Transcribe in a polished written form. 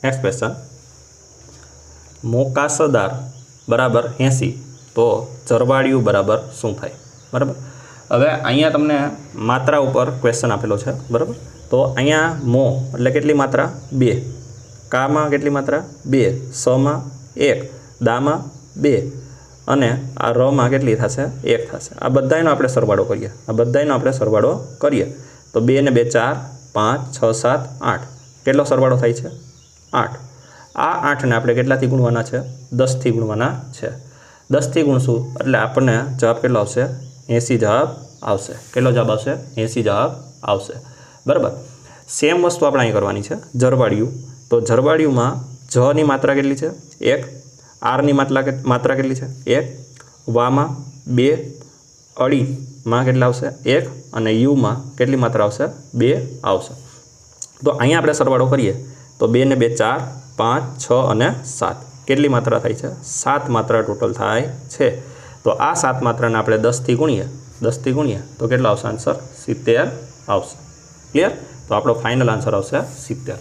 નેક્स्ट question मोकासदार बराबर 80 तो जरवाड़ियुं बराबर शुं थाय। बराबर हवे अहींया तमने मात्रा उपर क्वेश्चन आपेलो छे। बराबर तो अहींया मो एटले केटली मात्रा 2, का मां केटली मात्रा 2, स मां 1, दा मां 2 अने आ र मां केटली थशे 1 थशे। आ बधायनो आपणे सरवाळो करीए। आ बधायनो आपणे सरवाळो करीए तो 2 ने 2 4, 5 6 7 8 केटलो सरवाळो थाय छे 8। आ 8 ने आपणे केटलाथी गुणवाना छे 10 थी गुणवाना छे। 10 थी गुणशुं एटले आपणे जवाब केटलो आवशे 80 जवाब आवशे। केटलो जवाब आवशे 80 जवाब आवशे। बराबर सेम वस्तु आपणे અહીં કરવાની છે જરવાળિયું। તો જરવાળિયુંમાં જ ની માત્રા કેટલી છે 1, આર ની માત્રા કેટલી છે 1, વામાં 2, અળીમાં કેટલા આવશે 1 અને યુમાં કેટલી માત્રા આવશે 2 આવશે। તો અહીંયા આપણે સરવાળો કરીએ તો 2 ને 2 4, 5 6 અને 7 કેટલી માત્રા થાય છે 7 માત્રા ટોટલ થાય છે। તો આ 7 માત્રાને આપણે 10 થી ગુણીએ તો કેટલો આવશે આન્સર 70 આવશે। ક્લિયર। तो આપણો ફાઇનલ આન્સર આવશે 70।